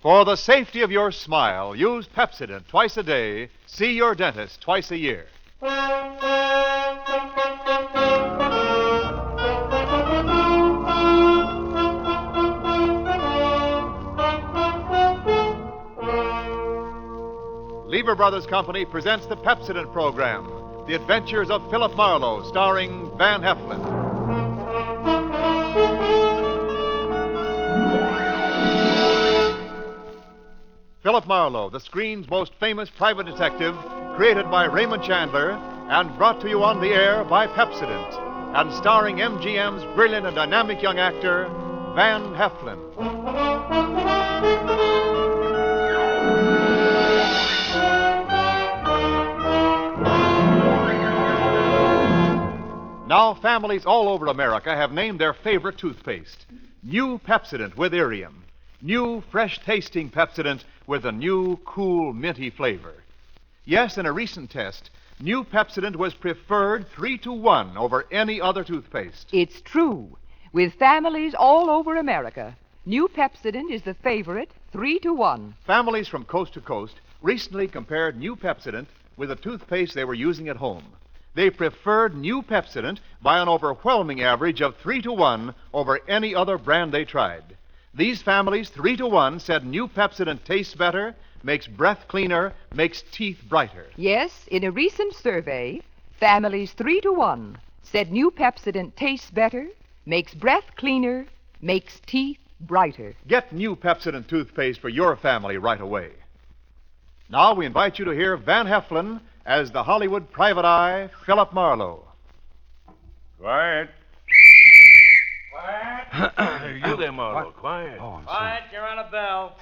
For the safety of your smile, use Pepsodent twice a day. See your dentist twice a year. Lever Brothers Company presents the Pepsodent program, The Adventures of Philip Marlowe, starring Van Heflin. Philip Marlowe, the screen's most famous private detective, created by Raymond Chandler and brought to you on the air by Pepsodent, and starring MGM's brilliant and dynamic young actor, Van Heflin. Now, families all over America have named their favorite toothpaste. New Pepsodent with Irium. New, fresh-tasting Pepsodent with a new, cool, minty flavor. Yes, in a recent test, new Pepsodent was preferred 3-to-1 over any other toothpaste. It's true. With families all over America, new Pepsodent is the favorite 3-to-1. Families from coast to coast recently compared new Pepsodent with the toothpaste they were using at home. They preferred new Pepsodent by an overwhelming average of 3-to-1 over any other brand they tried. These families, 3-to-1, said new Pepsodent tastes better, makes breath cleaner, makes teeth brighter. Yes, in a recent survey, families 3-to-1 said new Pepsodent tastes better, makes breath cleaner, makes teeth brighter. Get new Pepsodent toothpaste for your family right away. Now we invite you to hear Van Heflin as the Hollywood private eye, Philip Marlowe. Quiet. Quiet. You there, Marlowe. Quiet. Oh, quiet, you're on a bell.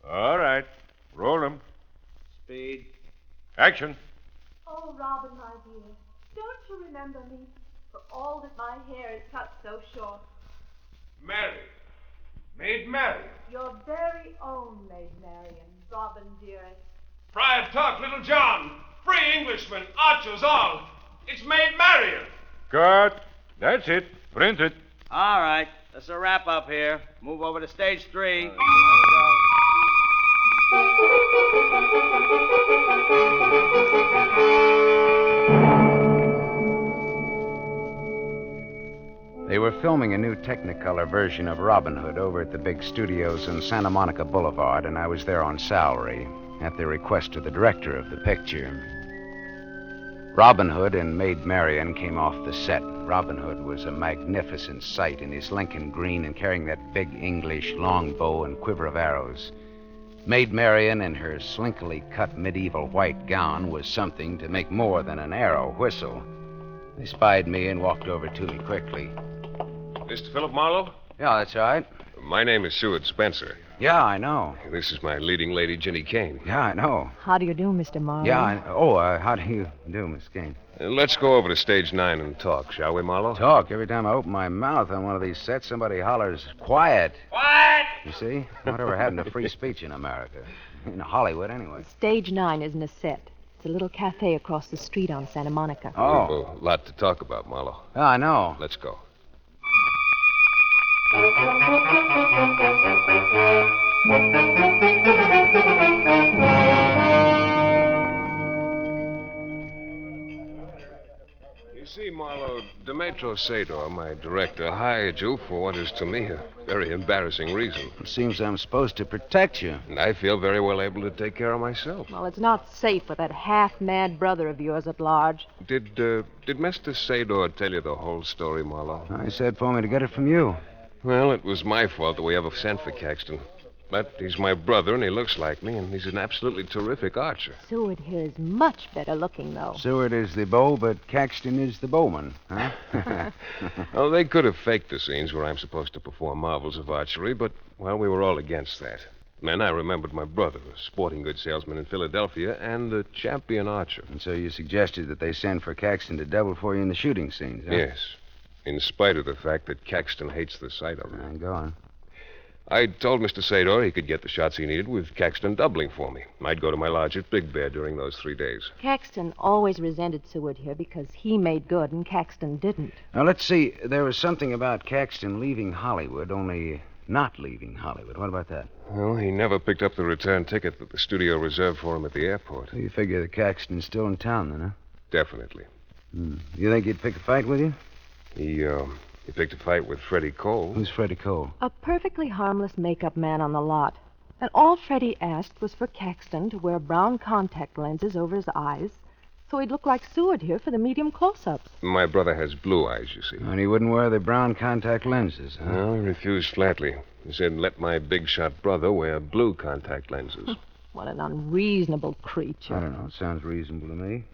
All right. Roll them. Speed. Action. Oh, Robin, my dear, don't you remember me? For all that my hair is cut so short. Mary. Maid Marian. Your very own Maid Marian, Robin, dearest. Friar Tuck, Little John, free Englishmen, archers all. It's Maid Marian. Cut. That's it. Print it. All right, that's a wrap up here. Move over to stage 3. They were filming a new Technicolor version of Robin Hood over at the big studios on Santa Monica Boulevard, and I was there on salary at the request of the director of the picture. Robin Hood and Maid Marian came off the set. Robin Hood was a magnificent sight in his Lincoln green and carrying that big English long bow and quiver of arrows. Maid Marian in her slinkily cut medieval white gown was something to make more than an arrow whistle. They spied me and walked over to me quickly. Mr. Philip Marlowe? Yeah, that's right. My name is Seward Spencer. Yeah, I know. This is my leading lady, Ginny Kane. Yeah, I know. How do you do, Mr. Marlowe? Yeah, how do you do, Miss Kane? Let's go over to stage 9 and talk, shall we, Marlowe? Talk. Every time I open my mouth on one of these sets, somebody hollers, quiet. Quiet! You see? Whatever happened to free speech in America? In Hollywood, anyway. Stage 9 isn't a set. It's a little cafe across the street on Santa Monica. Oh. We've a lot to talk about, Marlowe. Yeah, I know. Let's go. You see, Marlowe, Demetrio Sador, my director, hired you for what is to me a very embarrassing reason. It seems I'm supposed to protect you. And I feel very well able to take care of myself. Well, it's not safe with that half-mad brother of yours at large. Did Mr. Sador tell you the whole story, Marlowe? He said for me to get it from you. Well, it was my fault that we ever sent for Caxton. But he's my brother, and he looks like me, and he's an absolutely terrific archer. Seward here is much better looking, though. Seward is the bow, but Caxton is the bowman, huh? Well, they could have faked the scenes where I'm supposed to perform marvels of archery, but, well, we were all against that. Then I remembered my brother, a sporting goods salesman in Philadelphia, and a champion archer. And so you suggested that they send for Caxton to double for you in the shooting scenes, huh? Yes, in spite of the fact that Caxton hates the sight of me. Go on. I told Mr. Sador he could get the shots he needed with Caxton doubling for me. I'd go to my lodge at Big Bear during those 3 days. Caxton always resented Seward here because he made good and Caxton didn't. Now, let's see. There was something about Caxton leaving Hollywood, only not leaving Hollywood. What about that? Well, he never picked up the return ticket that the studio reserved for him at the airport. So you figure that Caxton's still in town, then, huh? Definitely. You think he'd pick a fight with you? He picked a fight with Freddie Cole. Who's Freddie Cole? A perfectly harmless makeup man on the lot. And all Freddie asked was for Caxton to wear brown contact lenses over his eyes so he'd look like Seward here for the medium close-ups. My brother has blue eyes, you see. And he wouldn't wear the brown contact lenses, huh? No, he refused flatly. He said, let my big-shot brother wear blue contact lenses. What an unreasonable creature. I don't know. It sounds reasonable to me.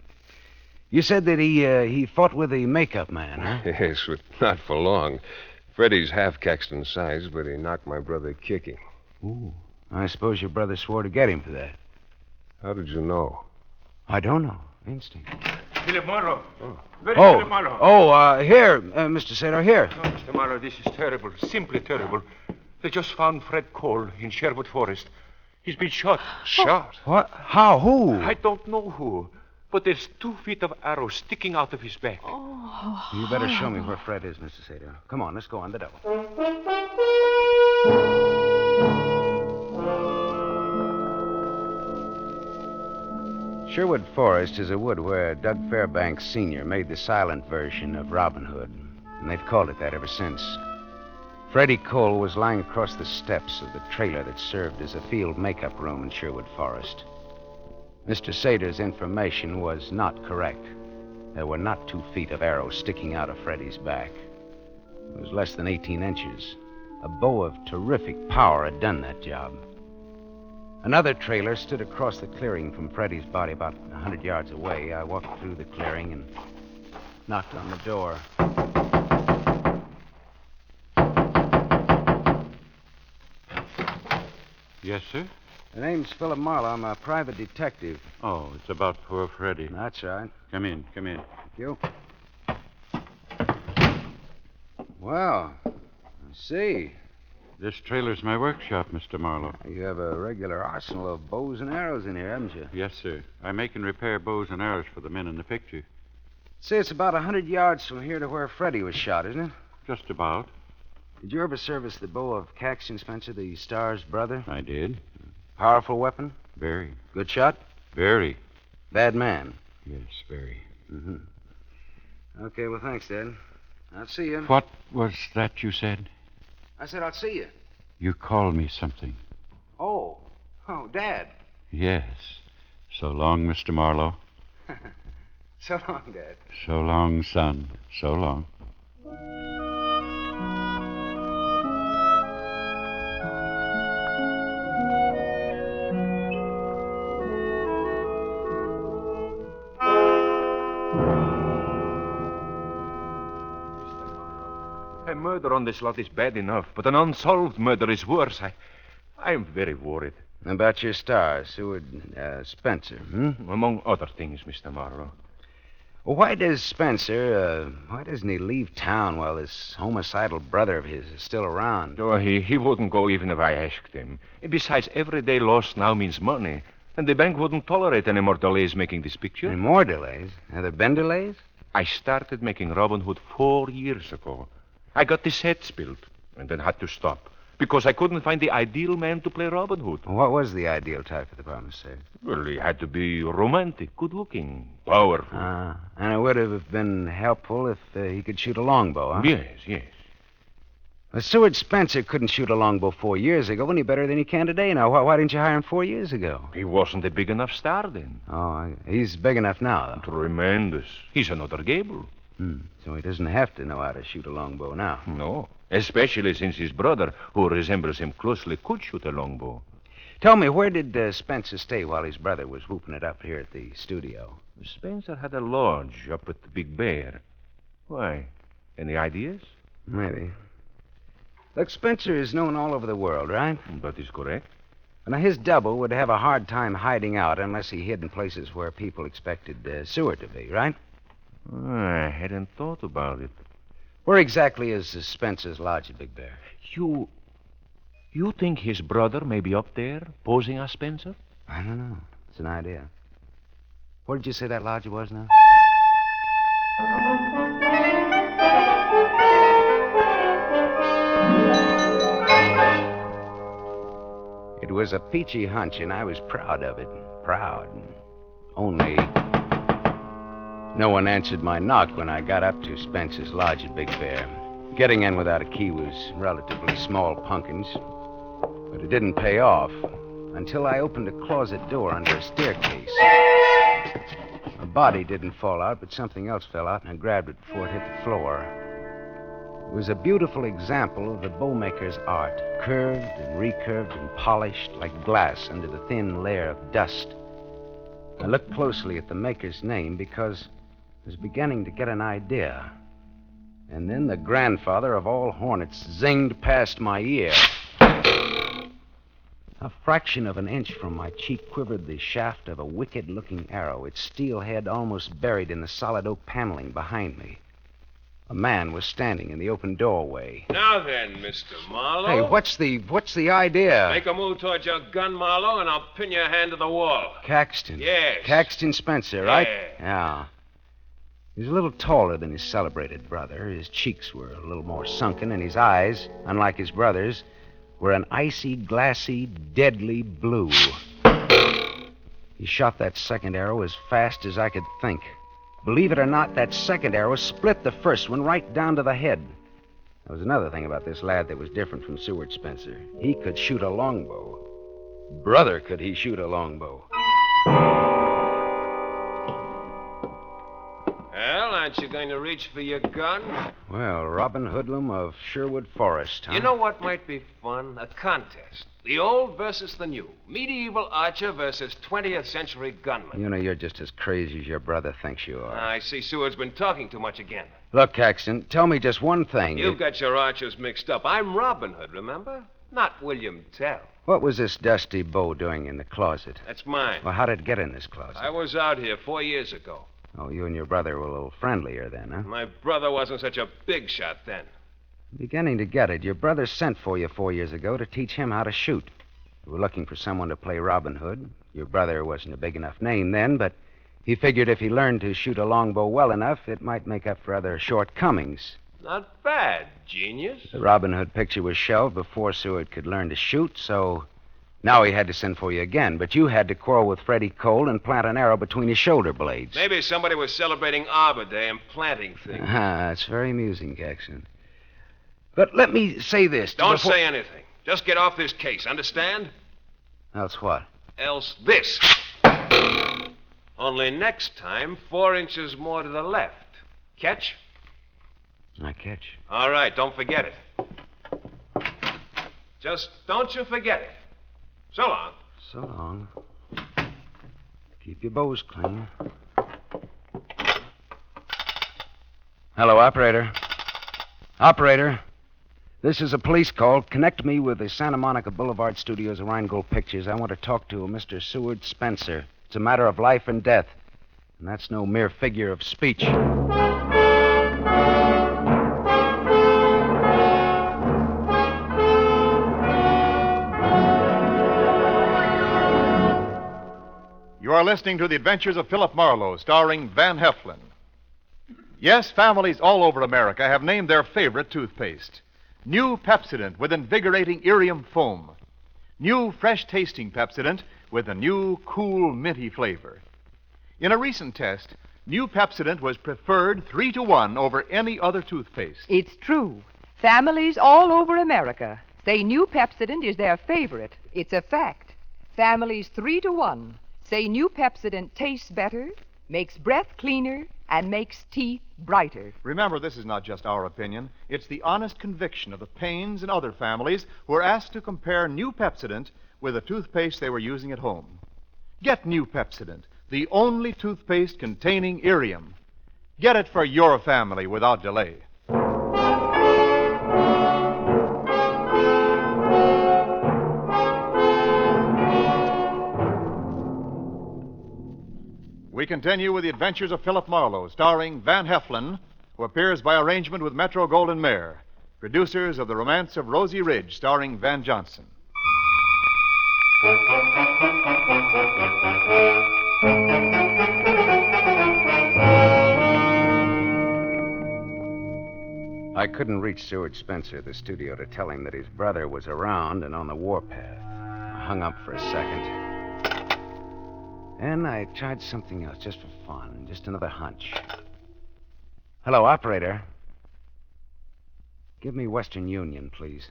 You said that he fought with the makeup man, huh? Yes, but not for long. Freddie's half Caxton's size, but he knocked my brother kicking. Ooh. I suppose your brother swore to get him for that. How did you know? I don't know. Instinct. Philip Marlowe. Philip Marlowe. Here, Mr. Sador, here. Oh, Mr. Marlowe, this is terrible. Simply terrible. They just found Fred Cole in Sherwood Forest. He's been shot. Shot? What? How? Who? I don't know who, but there's 2 feet of arrows sticking out of his back. You better show me where Fred is, Mr. Sador. Come on, let's go on the double. Sherwood Forest is a wood where Doug Fairbanks Sr. made the silent version of Robin Hood, and they've called it that ever since. Freddie Cole was lying across the steps of the trailer that served as a field makeup room in Sherwood Forest. Mr. Sador's information was not correct. There were not 2 feet of arrows sticking out of Freddie's back. It was less than 18 inches. A bow of terrific power had done that job. Another trailer stood across the clearing from Freddie's body about 100 yards away. I walked through the clearing and knocked on the door. Yes, sir? The name's Philip Marlowe. I'm a private detective. Oh, it's about poor Freddie. That's right. Come in, come in. Thank you. Well, I see. This trailer's my workshop, Mr. Marlowe. You have a regular arsenal of bows and arrows in here, haven't you? Yes, sir. I make and repair bows and arrows for the men in the picture. Say, it's about 100 yards from here to where Freddie was shot, isn't it? Just about. Did you ever service the bow of Caxton Spencer, the Star's brother? I did. Powerful weapon? Very. Good shot? Very. Bad man? Yes, very. Mm-hmm. Okay, well, thanks, Dad. I'll see you. What was that you said? I said I'll see you. You called me something. Oh, Dad. Yes. So long, Mr. Marlowe. So long, Dad. So long, son. So long. A murder on this lot is bad enough, but an unsolved murder is worse. I'm very worried. About your star, Seward Spencer, Among other things, Mr. Marlowe. Well, why doesn't he leave town while this homicidal brother of his is still around? Oh, he wouldn't go even if I asked him. Besides, every day lost now means money. And the bank wouldn't tolerate any more delays making this picture. Any more delays? Have there been delays? I started making Robin Hood 4 years ago. I got the sets built and then had to stop because I couldn't find the ideal man to play Robin Hood. What was the ideal type for the part, Mr. Well, he had to be romantic, good-looking, powerful. And it would have been helpful if he could shoot a longbow, huh? Yes. Well, Seward Spencer couldn't shoot a longbow 4 years ago any better than he can today. Now, why didn't you hire him 4 years ago? He wasn't a big enough star then. Oh, he's big enough now, though. Tremendous. He's another Gable. So he doesn't have to know how to shoot a longbow now. No, especially since his brother, who resembles him closely, could shoot a longbow. Tell me, where did Spencer stay while his brother was whooping it up here at the studio? Spencer had a lodge up at the Big Bear. Why? Any ideas? Maybe. Look, Spencer is known all over the world, right? That is correct. Now, his double would have a hard time hiding out unless he hid in places where people expected Seward to be, right? I hadn't thought about it. Where exactly is Spencer's lodge at Big Bear? You think his brother may be up there posing as Spencer? I don't know. It's an idea. Where did you say that lodge was now? It was a peachy hunch, and I was proud of it. Proud. Only no one answered my knock when I got up to Spencer's lodge at Big Bear. Getting in without a key was relatively small punkins, but it didn't pay off until I opened a closet door under a staircase. A body didn't fall out, but something else fell out, and I grabbed it before it hit the floor. It was a beautiful example of the bowmaker's art, curved and recurved and polished like glass under the thin layer of dust. I looked closely at the maker's name because I was beginning to get an idea. And then the grandfather of all hornets zinged past my ear. A fraction of an inch from my cheek quivered the shaft of a wicked-looking arrow, its steel head almost buried in the solid oak paneling behind me. A man was standing in the open doorway. Now then, Mr. Marlowe. Hey, what's the idea? Make a move towards your gun, Marlowe, and I'll pin your hand to the wall. Caxton. Yes. Caxton Spencer, right? Yeah. He was a little taller than his celebrated brother. His cheeks were a little more sunken, and his eyes, unlike his brother's, were an icy, glassy, deadly blue. He shot that second arrow as fast as I could think. Believe it or not, that second arrow split the first one right down to the head. There was another thing about this lad that was different from Seward Spencer. He could shoot a longbow. Brother, could he shoot a longbow. Well, aren't you going to reach for your gun? Well, Robin Hoodlum of Sherwood Forest, huh? You know what might be fun? A contest. The old versus the new. Medieval archer versus 20th century gunman. You know, you're just as crazy as your brother thinks you are. I see Seward's been talking too much again. Look, Caxton, tell me just one thing. You've got your archers mixed up. I'm Robin Hood, remember? Not William Tell. What was this dusty bow doing in the closet? That's mine. Well, how did it get in this closet? I was out here 4 years ago. Oh, you and your brother were a little friendlier then, huh? My brother wasn't such a big shot then. Beginning to get it. Your brother sent for you 4 years ago to teach him how to shoot. You were looking for someone to play Robin Hood. Your brother wasn't a big enough name then, but he figured if he learned to shoot a longbow well enough, it might make up for other shortcomings. Not bad, genius. The Robin Hood picture was shelved before Seward could learn to shoot, so now he had to send for you again. But you had to quarrel with Freddie Cole and plant an arrow between his shoulder blades. Maybe somebody was celebrating Arbor Day and planting things. That's very amusing, Caxton. But let me say this. Don't say anything. Just get off this case, understand? Else what? Else this. Only next time, 4 inches more to the left. Catch? I catch. All right, don't forget it. Just don't you forget it. So long. So long. Keep your bows clean. Hello, operator. Operator. This is a police call. Connect me with the Santa Monica Boulevard studios of Rheingold Pictures. I want to talk to Mr. Seward Spencer. It's a matter of life and death. And that's no mere figure of speech. You are listening to The Adventures of Philip Marlowe, starring Van Heflin. Yes, families all over America have named their favorite toothpaste. New Pepsodent with invigorating Irium foam. New fresh-tasting Pepsodent with a new, cool, minty flavor. In a recent test, New Pepsodent was preferred 3-to-1 over any other toothpaste. It's true. Families all over America say New Pepsodent is their favorite. It's a fact. Families 3-to-1 say New Pepsodent tastes better, makes breath cleaner, and makes teeth brighter. Remember, this is not just our opinion. It's the honest conviction of the Paynes and other families who are asked to compare New Pepsodent with the toothpaste they were using at home. Get New Pepsodent, the only toothpaste containing Irium. Get it for your family without delay. We continue with The Adventures of Philip Marlowe, starring Van Heflin, who appears by arrangement with Metro-Goldwyn-Mayer. producers of The Romance of Rosie Ridge, starring Van Johnson. I couldn't reach Seward Spencer at the studio to tell him that his brother was around and on the warpath. I hung up for a second. And I tried something else just for fun, just another hunch. Hello, operator. Give me Western Union, please.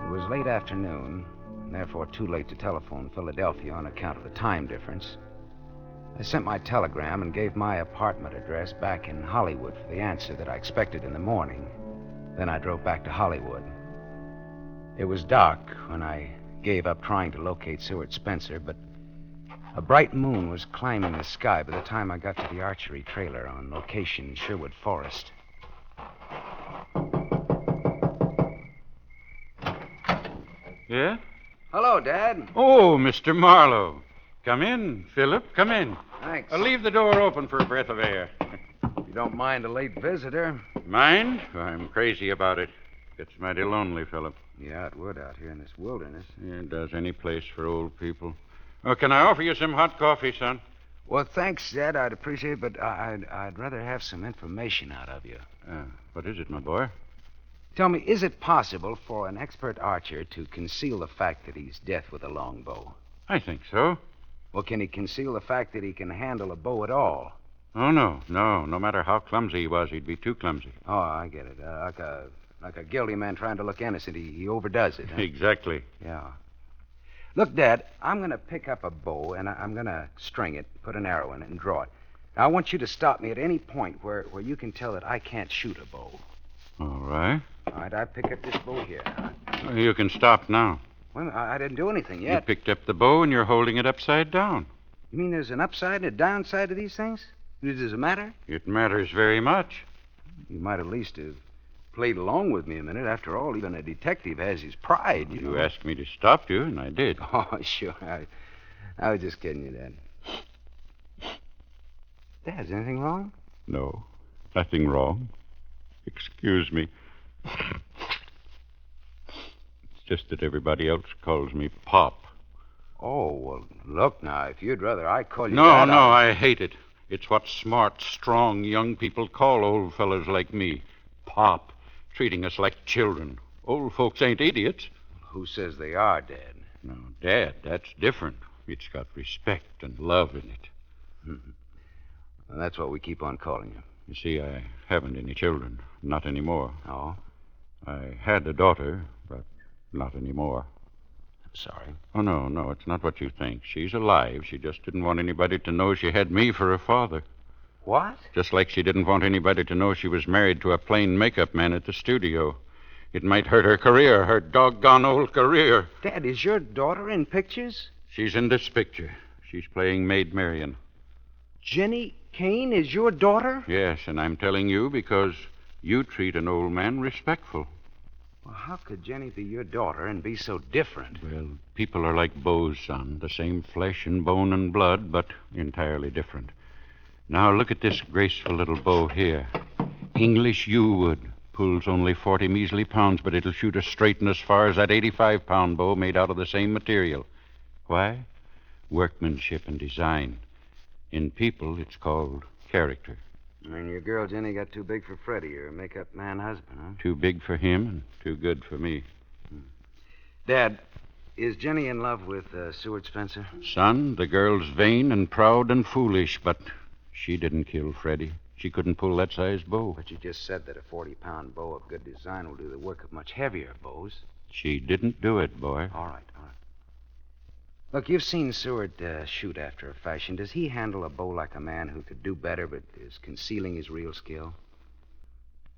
It was late afternoon, and therefore too late to telephone Philadelphia on account of the time difference. I sent my telegram and gave my apartment address back in Hollywood for the answer that I expected in the morning. Then I drove back to Hollywood. It was dark when I gave up trying to locate Seward Spencer, but a bright moon was climbing the sky by the time I got to the archery trailer on location in Sherwood Forest. Yeah? Hello, Dad. Oh, Mr. Marlowe. Come in, Philip. Come in. Thanks. I'll leave the door open for a breath of air. If you don't mind a late visitor. Mind? I'm crazy about it. Gets mighty lonely, Philip. Yeah, it would out here in this wilderness. Yeah, it does any place for old people. Oh, can I offer you some hot coffee, son? Well, thanks, Dad. I'd appreciate it, but I'd rather have some information out of you. What is it, my boy? Tell me, is it possible for an expert archer to conceal the fact that he's deaf with a longbow? I think so. Well, can he conceal the fact that he can handle a bow at all? Oh, no. No matter how clumsy he was, he'd be too clumsy. Oh, I get it. Like a guilty man trying to look innocent. He overdoes it. Huh? Exactly. Yeah. Look, Dad, I'm going to pick up a bow, and I'm going to string it, put an arrow in it, and draw it. Now, I want you to stop me at any point where you can tell that I can't shoot a bow. All right. All right, I pick up this bow here. You can stop now. Well, I didn't do anything You yet. picked up the bow and you're holding it upside down. You mean there's an upside and a downside to these things? Does it matter? It matters very much. You might at least have played along with me a minute. After all, even a detective has his pride, you know. asked me to stop you, and I did. Oh, sure. I was just kidding you, Dad. Dad, is anything wrong? No, nothing wrong. Excuse me. It's just that everybody else calls me Pop. Oh, well, look now, if you'd rather I call you No, Dad, I hate it. It's what smart, strong young people call old fellas like me. Pop. Treating us like children. Old folks ain't idiots. Who says they are, Dad? No, Dad, that's different. It's got respect and love in it. Well, that's what we keep on calling you. You see, I haven't any children. Not anymore. Oh? I had a daughter, but not anymore. I'm sorry. Oh, no, it's not what you think. She's alive. She just didn't want anybody to know she had me for a father. What? Just like she didn't want anybody to know she was married to a plain makeup man at the studio. It might hurt her career, her doggone old career. Dad, is your daughter in pictures? She's in this picture. She's playing Maid Marian. Jenny Kane is your daughter? Yes, and I'm telling you because you treat an old man respectful. Well, how could Jenny be your daughter and be so different? Well, people are like bows, son. The same flesh and bone and blood, but entirely different. Now, look at this graceful little bow here. English yew wood. Pulls only 40 measly pounds, but it'll shoot as straight and as far as that 85-pound bow made out of the same material. Why? Workmanship and design. In people, it's called character. And your girl Jenny got too big for Freddie, your makeup man husband, huh? Too big for him and too good for me. Dad, is Jenny in love with Seward Spencer? Son, the girl's vain and proud and foolish, but she didn't kill Freddie. She couldn't pull that size bow. But you just said that a 40-pound bow of good design will do the work of much heavier bows. She didn't do it, boy. All right. Look, you've seen Seward shoot after a fashion. Does he handle a bow like a man who could do better but is concealing his real skill?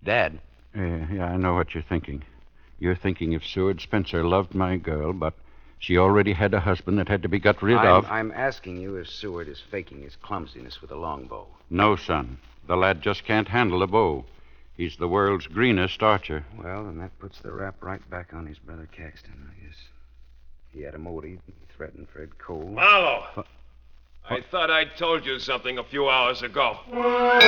Dad. Yeah, I know what you're thinking. You're thinking if Seward Spencer loved my girl, but she already had a husband that had to be got rid of. I'm asking you if Seward is faking his clumsiness with a longbow. No, son. The lad just can't handle a bow. He's the world's greenest archer. Well, then that puts the rap right back on his brother Caxton, I guess. He had a motive. He threatened Fred Cole. Marlowe! I thought I told you something a few hours ago. I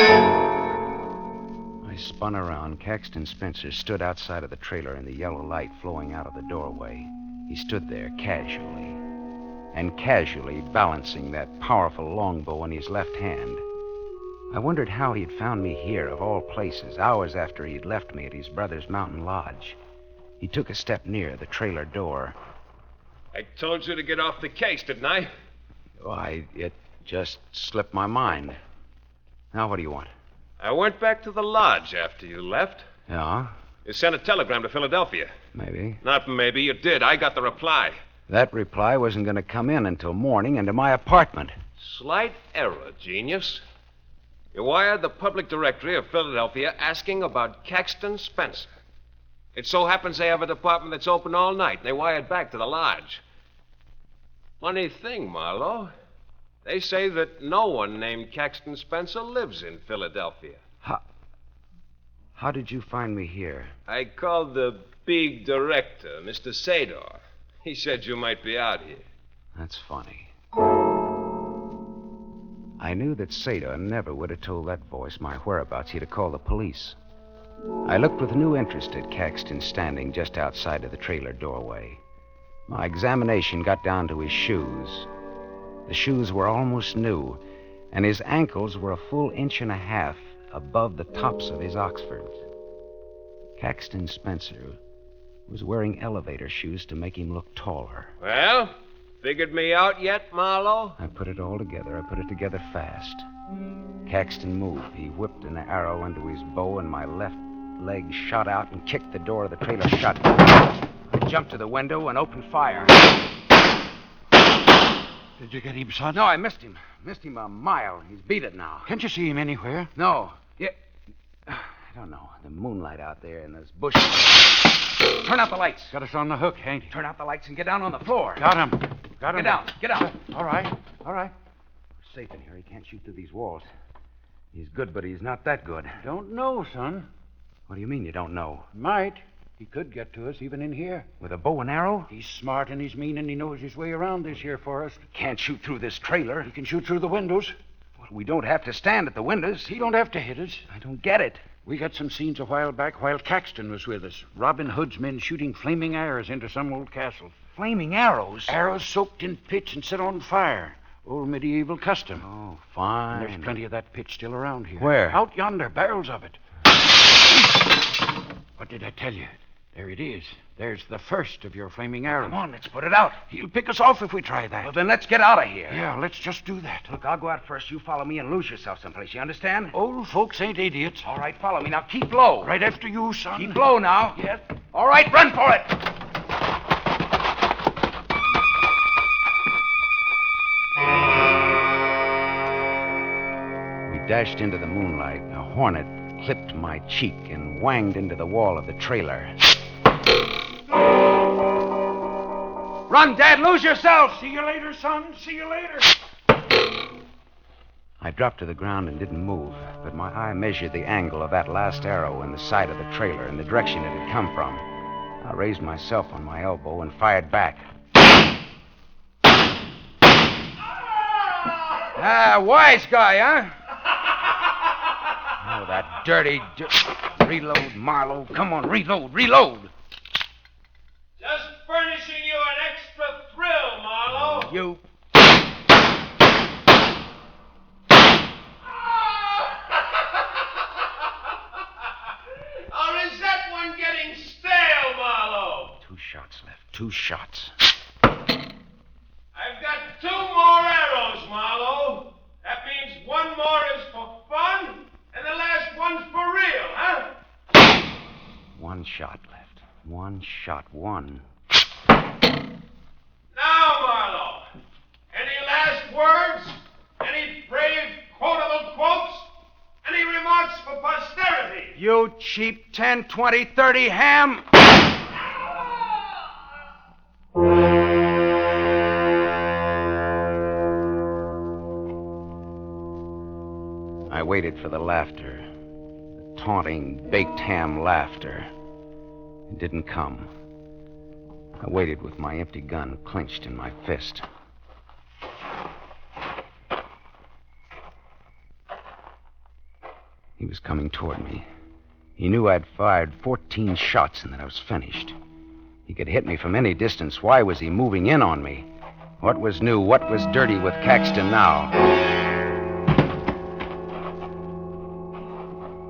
spun around. Caxton Spencer stood outside of the trailer in the yellow light flowing out of the doorway. He stood there casually, and casually balancing that powerful longbow in his left hand. I wondered how he'd found me here, of all places, hours after he'd left me at his brother's mountain lodge. He took a step near the trailer door. I told you to get off the case, didn't I? Why, it just slipped my mind. Now, what do you want? I went back to the lodge after you left. Yeah? You sent a telegram to Philadelphia. Maybe. Not maybe, you did. I got the reply. That reply wasn't going to come in until morning into my apartment. Slight error, genius. You wired the public directory of Philadelphia asking about Caxton Spencer. It so happens they have a department that's open all night. They wired back to the lodge. Funny thing, Marlowe. They say that no one named Caxton Spencer lives in Philadelphia. How did you find me here? I called the big director, Mr. Sador. He said you might be out here. That's funny. I knew that Sador never would have told that voice my whereabouts. He'd have called the police. I looked with new interest at Caxton standing just outside of the trailer doorway. My examination got down to his shoes. The shoes were almost new, and his ankles were a full inch and a half above the tops of his Oxfords. Caxton Spencer was wearing elevator shoes to make him look taller. Well, figured me out yet, Marlowe? I put it all together. I put it together fast. Caxton moved. He whipped an arrow into his bow, and my left leg shot out and kicked the door of the trailer shut. I jumped to the window and opened fire. Did you get him, son? No, I missed him. Missed him a mile. He's beat it now. Can't you see him anywhere? No. Yeah. I don't know. The moonlight out there in those bushes. Turn out the lights. Got us on the hook, ain't he? Turn out the lights and get down on the floor. Got him. Got him. Get down. Get down. All right. All right. We're safe in here. He can't shoot through these walls. He's good, but he's not that good. Don't know, son. What do you mean you don't know? Might. He could get to us even in here. With a bow and arrow? He's smart and he's mean and he knows his way around this here forest. Can't shoot through this trailer. He can shoot through the windows. Well, we don't have to stand at the windows. He don't have to hit us. I don't get it. We got some scenes a while back while Caxton was with us. Robin Hood's men shooting flaming arrows into some old castle. Flaming arrows? Arrows soaked in pitch and set on fire. Old medieval custom. Oh, fine. And there's plenty of that pitch still around here. Where? Out yonder, barrels of it. What did I tell you? There it is. There's the first of your flaming arrows. Come on, let's put it out. He'll pick us off if we try that. Well, then let's get out of here. Yeah, let's just do that. Look, I'll go out first. You follow me and lose yourself someplace. You understand? Old folks ain't idiots. All right, follow me. Now keep low. Right after you, son. Keep low now. Yes. All right, run for it. We dashed into the moonlight. A hornet clipped my cheek and whanged into the wall of the trailer. Run, Dad! Lose yourself! See you later, son. See you later. I dropped to the ground and didn't move, but my eye measured the angle of that last arrow in the side of the trailer and the direction it had come from. I raised myself on my elbow and fired back. Ah, wise guy, huh? Oh, that dirty... Reload, Marlowe. Come on, reload. Just furnishing you an extra thrill, Marlowe. You... Or is that one getting stale, Marlowe? 2 shots left. 2 shots. I've got 2 more arrows, Marlowe. That means 1 more is for fun, and the last one's for real, huh? 1 shot left. 1 shot. 1. Now, Marlowe, any last words? Any brave quotable quotes? Any remarks for posterity? You cheap 10, 20, 30 ham! I waited for the laughter. The taunting, baked ham laughter. It didn't come. I waited with my empty gun clenched in my fist. He was coming toward me. He knew I'd fired 14 shots and that I was finished. He could hit me from any distance. Why was he moving in on me? What was new? What was dirty with Caxton now?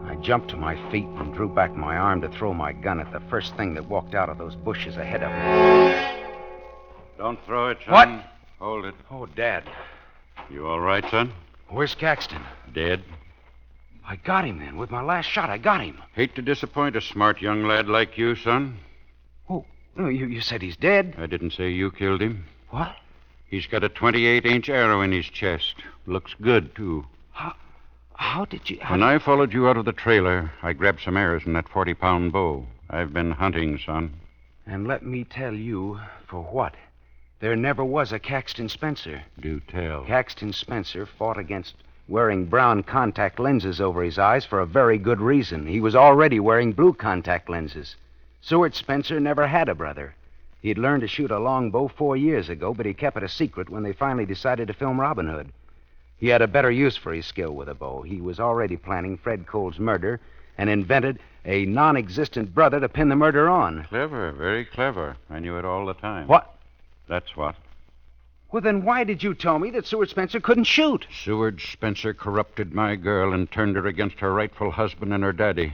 I jumped to my feet and drew back my arm to throw my gun at the first thing that walked out of those bushes ahead of me. Don't throw it, son. What? Hold it. Oh, Dad. You all right, son? Where's Caxton? Dead. I got him then. With my last shot, I got him. Hate to disappoint a smart young lad like you, son. Oh, no, you said he's dead. I didn't say you killed him. What? He's got a 28-inch arrow in his chest. Looks good, too. How did you... When I followed you out of the trailer, I grabbed some arrows in that 40-pound bow. I've been hunting, son. And let me tell you, for what? There never was a Caxton Spencer. Do tell. Caxton Spencer fought against wearing brown contact lenses over his eyes for a very good reason. He was already wearing blue contact lenses. Seward Spencer never had a brother. He'd learned to shoot a longbow 4 years ago, but he kept it a secret when they finally decided to film Robin Hood. He had a better use for his skill with a bow. He was already planning Fred Cole's murder and invented a non-existent brother to pin the murder on. Clever, very clever. I knew it all the time. What? That's what. Well, then why did you tell me that Seward Spencer couldn't shoot? Seward Spencer corrupted my girl and turned her against her rightful husband and her daddy.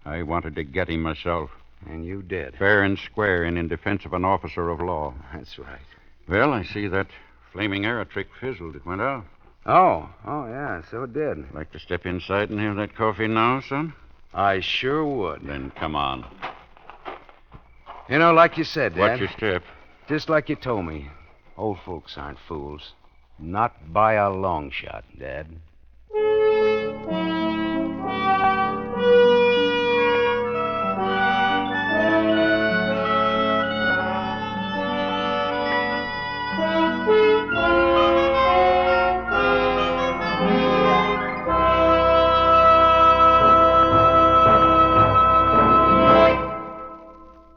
I wanted to get him myself. And you did. Fair and square and in defense of an officer of law. That's right. Well, I see that flaming arrow trick fizzled. It went out. Oh, yeah, so it did. Like to step inside and have that coffee now, son? I sure would. Then come on. You know, like you said, Dad. Watch your step. Just like you told me. Old folks aren't fools. Not by a long shot, Dad.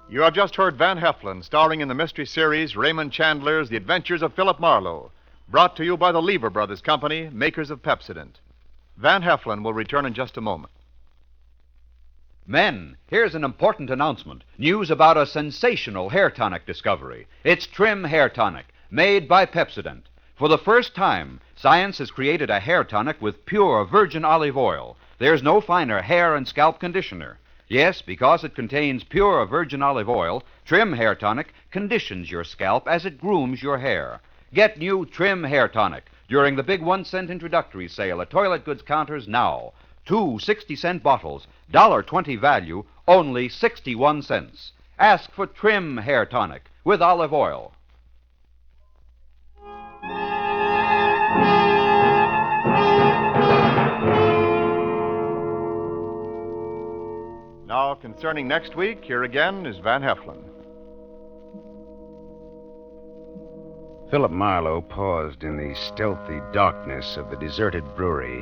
You have just heard Van Heflin, starring in the mystery series Raymond Chandler's The Adventures of Philip Marlowe, brought to you by the Lever Brothers Company, makers of Pepsodent. Van Heflin will return in just a moment. Men, here's an important announcement. News about a sensational hair tonic discovery. It's Trim Hair Tonic, made by Pepsodent. For the first time, science has created a hair tonic with pure virgin olive oil. There's no finer hair and scalp conditioner. Yes, because it contains pure virgin olive oil, Trim Hair Tonic conditions your scalp as it grooms your hair. Get new Trim Hair Tonic during the big 1-cent introductory sale at toilet goods counters now. 2 60-cent bottles, $1.20 value, only 61 cents. Ask for Trim Hair Tonic with olive oil. Now, concerning next week, here again is Van Heflin. Philip Marlowe paused in the stealthy darkness of the deserted brewery.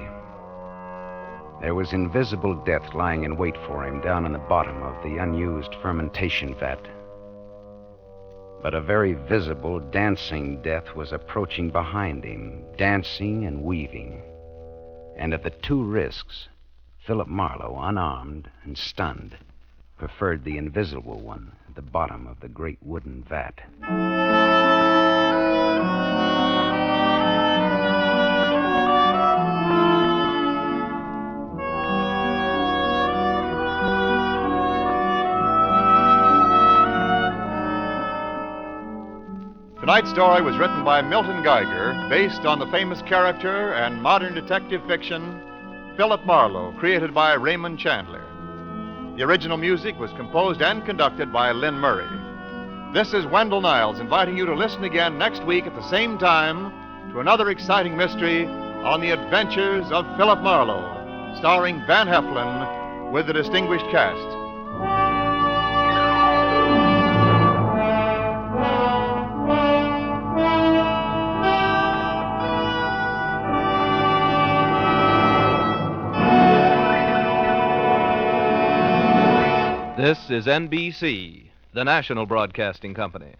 There was invisible death lying in wait for him down in the bottom of the unused fermentation vat. But a very visible, dancing death was approaching behind him, dancing and weaving. And at the two risks, Philip Marlowe, unarmed and stunned, preferred the invisible one at the bottom of the great wooden vat. Tonight's story was written by Milton Geiger, based on the famous character and modern detective fiction Philip Marlowe, created by Raymond Chandler. The original music was composed and conducted by Lynn Murray. This is Wendell Niles inviting you to listen again next week at the same time to another exciting mystery on the adventures of Philip Marlowe, starring Van Heflin with the distinguished cast. This is NBC, the national broadcasting company.